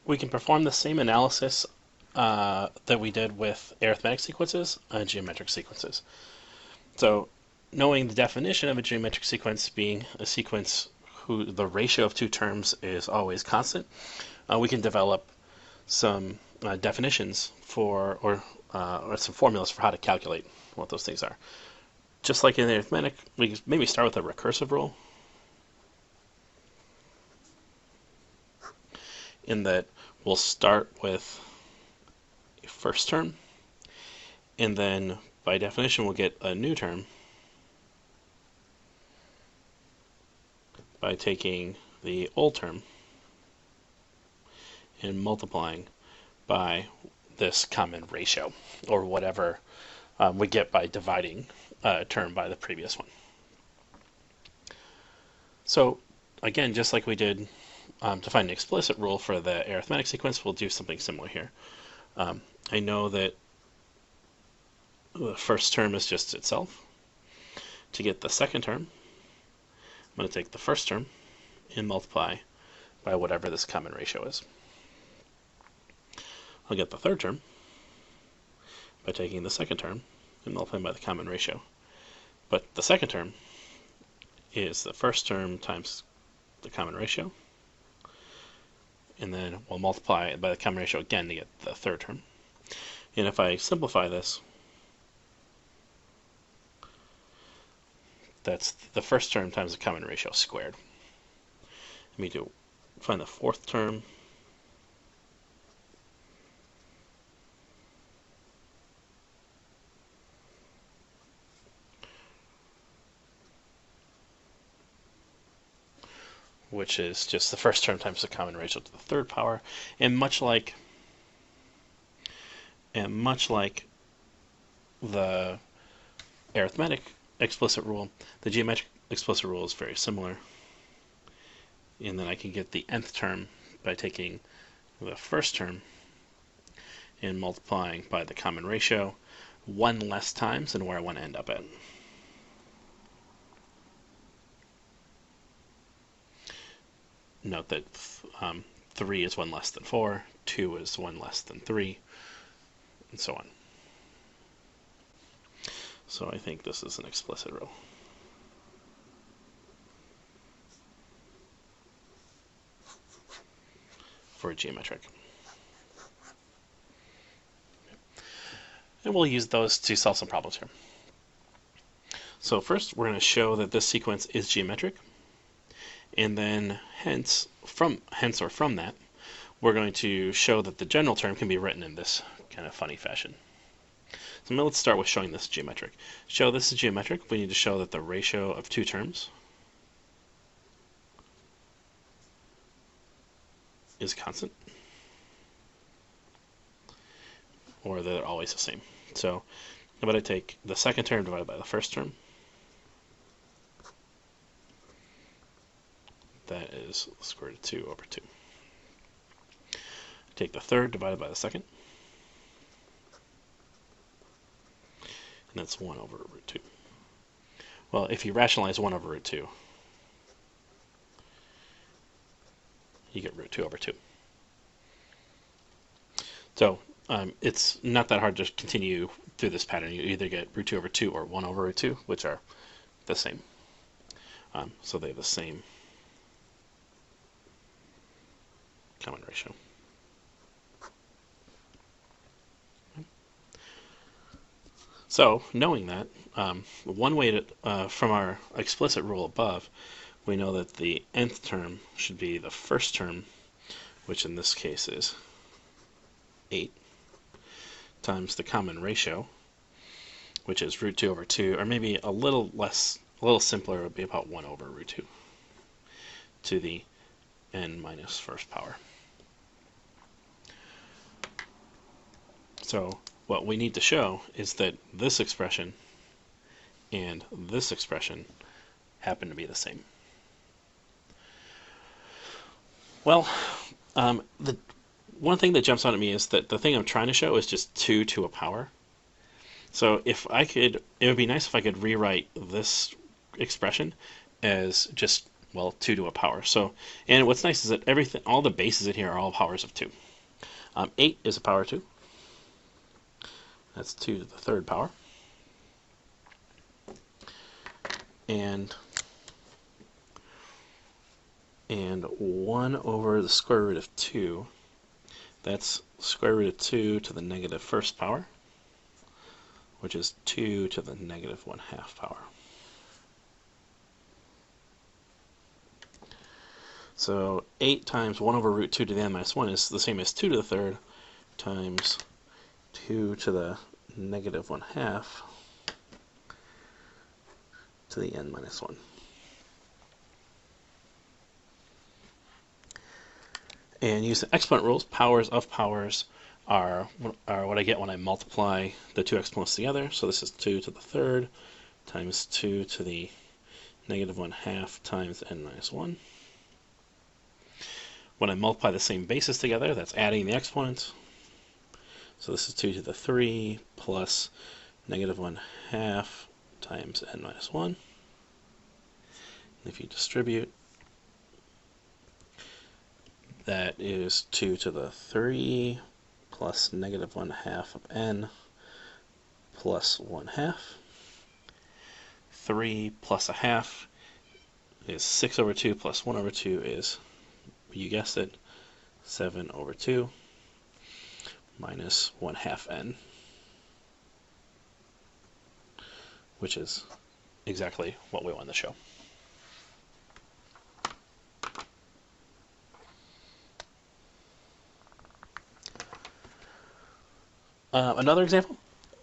we can perform the same analysis that we did with arithmetic sequences on geometric sequences. So, knowing the definition of a geometric sequence being a sequence who the ratio of two terms is always constant, we can develop some definitions for, or some formulas for how to calculate what those things are. Just like in arithmetic, we can maybe start with a recursive rule, in that we'll start with a first term, and then by definition we'll get a new term by taking the old term and multiplying by this common ratio, or whatever we get by dividing a term by the previous one. So again, just like we did to find an explicit rule for the arithmetic sequence, we'll do something similar here. I know that the first term is just itself. To get the second term, I'm going to take the first term and multiply by whatever this common ratio is. I'll get the third term by taking the second term and multiplying by the common ratio. But the second term is the first term times the common ratio, and then we'll multiply it by the common ratio again to get the third term. And if I simplify this, that's the first term times the common ratio squared. Let me find the fourth term. Which is just the first term times the common ratio to the third power. And much like the arithmetic explicit rule, the geometric explicit rule is very similar. And then I can get the nth term by taking the first term and multiplying by the common ratio one less times than where I want to end up at. Note that 3 is 1 less than 4, 2 is 1 less than 3, and so on. So I think this is an explicit rule. For geometric. And we'll use those to solve some problems here. So first we're going to show that this sequence is geometric, and then hence from that we're going to show that the general term can be written in this kind of funny fashion. So now let's start with showing this geometric. Show this is geometric, we need to show that the ratio of two terms is constant, or that they're always the same. So how about I take the second term divided by the first term? That is the square root of 2 over 2. Take the third divided by the second, and that's 1 over root 2. Well, if you rationalize 1 over root 2, you get root 2 over 2. So it's not that hard to continue through this pattern. You either get root 2 over 2 or 1 over root 2, which are the same. So they have the same common ratio. So knowing that, one way to, from our explicit rule above, we know that the nth term should be the first term, which in this case is 8, times the common ratio, which is root 2 over 2, or maybe a little simpler, it would be about 1 over root 2, to the n minus first power. So what we need to show is that this expression and this expression happen to be the same. Well, the one thing that jumps out at me is that the thing I'm trying to show is just 2 to a power. So if I could, it would be nice if I could rewrite this expression as just well, 2 to a power. So, and what's nice is that everything, all the bases in here are all powers of 2. 8 is a power 2. That's 2 to the third power. And 1 over the square root of 2, that's square root of 2 to the negative first power, which is 2 to the negative 1/2 power. So 8 times 1 over root 2 to the n minus 1 is the same as 2 to the third times 2 to the negative 1/2 to the n minus 1. And use the exponent rules. Powers of powers are what I get when I multiply the two exponents together. So this is 2 to the third times 2 to the negative 1/2 times n minus 1. When I multiply the same bases together, that's adding the exponents. So this is 2 to the 3 plus negative 1/2 times n minus 1. And if you distribute, that is 2 to the 3 plus negative 1/2 of n plus 1/2. 3 plus 1/2 is 6 over 2 plus 1 over 2 is, you guessed it, 7 over 2 minus 1/2 n, which is exactly what we want to show. Another example,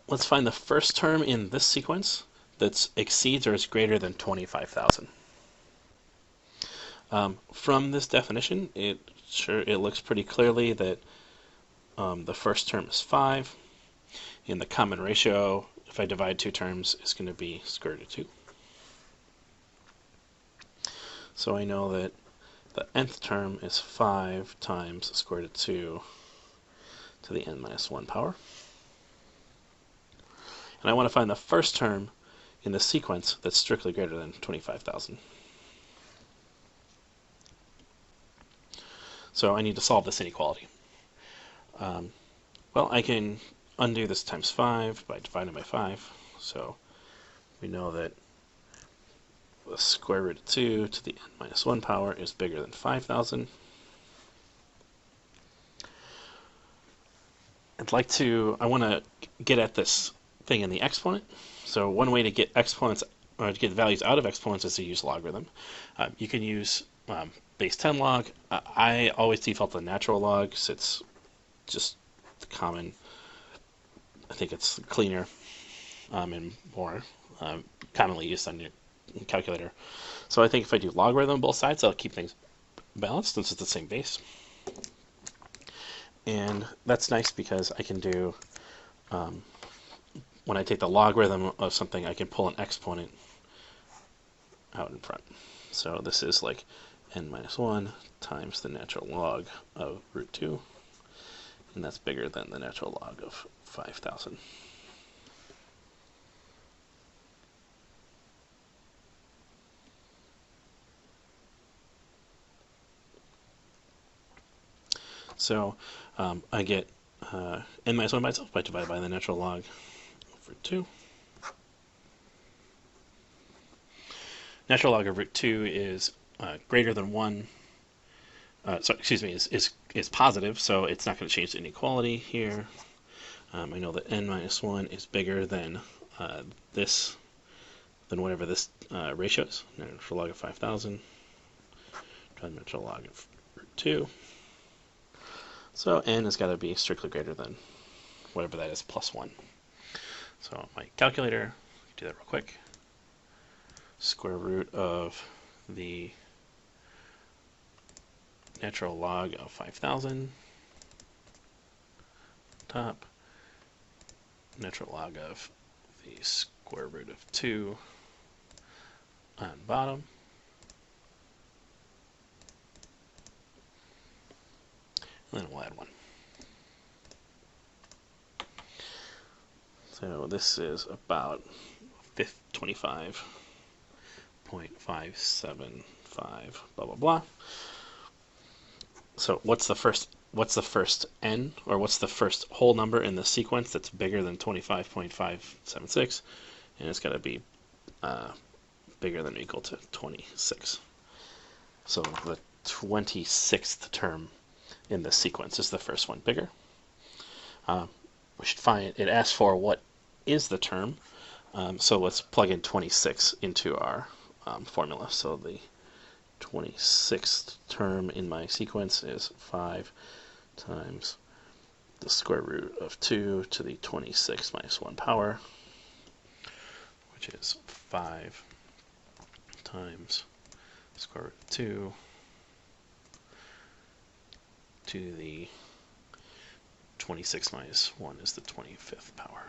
let's find the first term in this sequence that exceeds or is greater than 25,000. From this definition, it looks pretty clearly that the first term is 5. In the common ratio, if I divide two terms, it's going to be square root of 2. So I know that the nth term is 5 times square root of 2 to the n minus 1 power. And I want to find the first term in the sequence that's strictly greater than 25,000. So I need to solve this inequality. Well, I can undo this times 5 by dividing by 5. So we know that the square root of 2 to the n minus 1 power is bigger than 5,000. I want to get at this thing in the exponent. So one way to get exponents, or to get values out of exponents, is to use logarithm. You can use base 10 log. I always default to natural log, because it's just common. I think it's cleaner and more commonly used on your calculator. So I think if I do logarithm on both sides, I'll keep things balanced since it's the same base. And that's nice because I can do, when I take the logarithm of something, I can pull an exponent out in front. So this is like n minus 1 times the natural log of root 2, and that's bigger than the natural log of 5,000. So I get n minus 1 by itself by divided by the natural log of root 2. Natural log of root 2 is greater than 1. Is positive, so it's not going to change the inequality here. I know that n minus 1 is bigger than whatever this ratio is. Natural log of 5,000 times natural log of root 2. So n has got to be strictly greater than whatever that is plus 1. So my calculator, do that real quick. Square root of the natural log of 5,000 top, natural log of the square root of 2 on bottom, and then we'll add 1. So this is about 25.575 5, blah, blah, blah. So what's the first n, or what's the first whole number in the sequence that's bigger than 25.576? And it's got to be bigger than or equal to 26. So the 26th term in the sequence is the first one bigger. We should find, it asks for what is the term. So let's plug in 26 into our formula. So the 26th term in my sequence is 5 times the square root of 2 to the 26 minus 1 power, which is 5 times square root of 2 to the 26 minus 1 is the 25th power,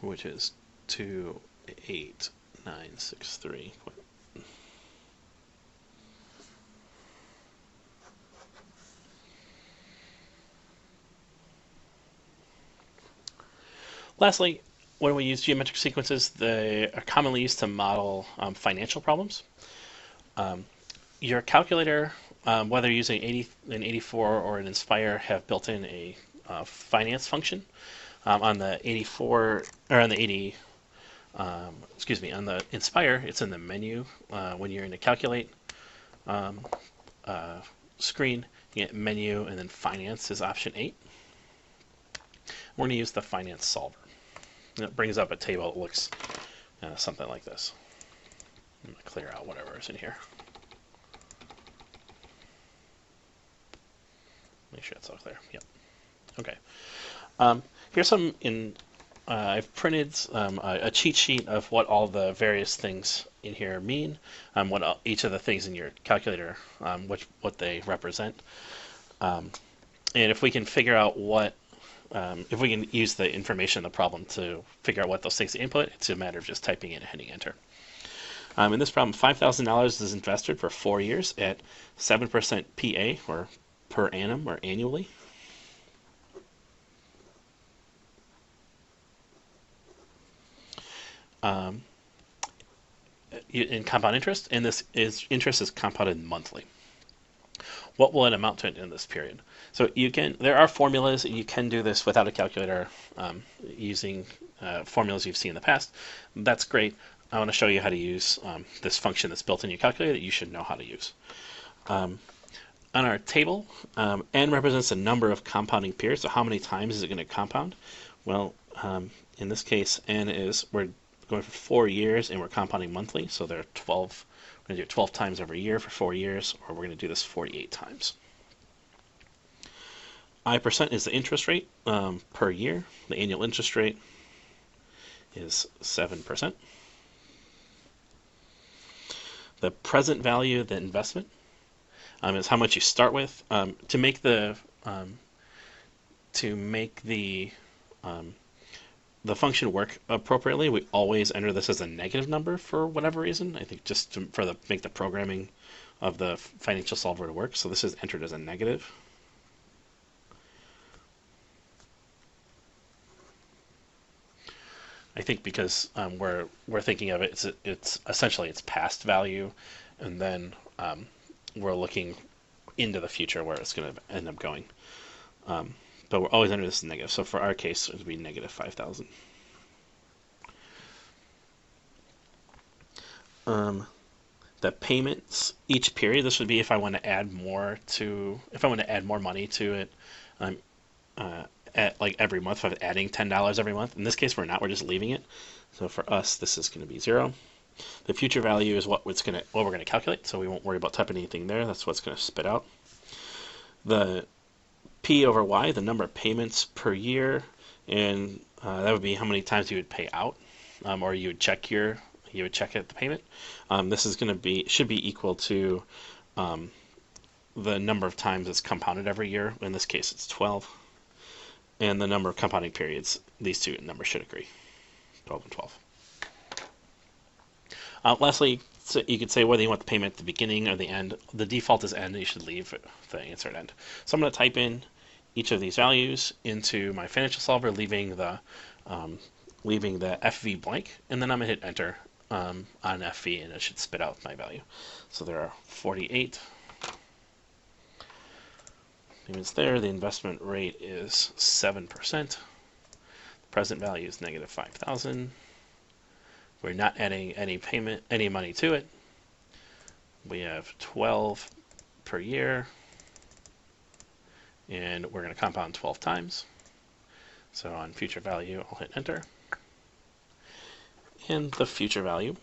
which is 28963. Lastly, when we use geometric sequences, they are commonly used to model financial problems. Your calculator, whether using an 84 or an Inspire, have built in a finance function. On the 84 or on the 80, excuse me, on the Inspire, it's in the menu. When you're in the calculate screen, you get menu and then finance is option 8. We're going to use the finance solver. And it brings up a table that looks something like this. I'm going to clear out whatever is in here. Make sure it's all clear. Yep. Okay. Here's some I've printed a cheat sheet of what all the various things in here mean, what each of the things in your calculator, what they represent, and if we can figure out what, if we can use the information in the problem to figure out what those things to input, it's a matter of just typing in and hitting enter. In this problem, $5,000 is invested for 4 years at 7% PA, or per annum, or annually. In compound interest, and this interest is compounded monthly. What will it amount to in this period? So there are formulas, and you can do this without a calculator, using formulas you've seen in the past. That's great. I want to show you how to use this function that's built in your calculator that you should know how to use. On our table, n represents the number of compounding periods. So how many times is it going to compound? Well, in this case, n is, we're going for 4 years and we're compounding monthly, so there are 12. We're going to do it 12 times every year for 4 years, or we're going to do this 48 times. I% is the interest rate per year. The annual interest rate is 7%. The present value of the investment is how much you start with. To make the function work appropriately, we always enter this as a negative number for whatever reason. I think just to make the programming of the financial solver to work. So this is entered as a negative. I think because we're thinking of it, it's essentially its past value, and then we're looking into the future where it's going to end up going. But we're always under this negative. So for our case, it would be negative 5,000. The payments each period. This would be if I want to add more money to it, at like every month. If I'm adding $10 every month. In this case, we're not. We're just leaving it. So for us, this is going to be 0. The future value is what we're going to calculate. So we won't worry about typing anything there. That's what's going to spit out. The P over Y, the number of payments per year, and that would be how many times you would pay out, or you would check at the payment. This is going to should be equal to the number of times it's compounded every year. In this case, it's 12, and the number of compounding periods. These two numbers should agree, 12 and 12. Lastly, so you could say whether you want the payment at the beginning or the end. The default is end, and you should leave the answer at end. So I'm going to type in each of these values into my financial solver, leaving the FV blank, and then I'm going to hit enter on FV, and it should spit out my value. So there are 48 payments there. The investment rate is 7%. The present value is negative 5,000. We're not adding any money to it. We have 12 per year, and we're going to compound 12 times. So on future value, I'll hit enter. And the future value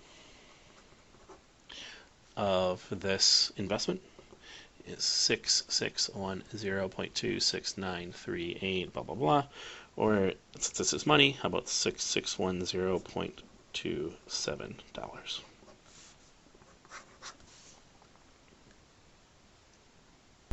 of this investment is 6610.26938, blah, blah, blah. Or since this is money, how about $6610.27?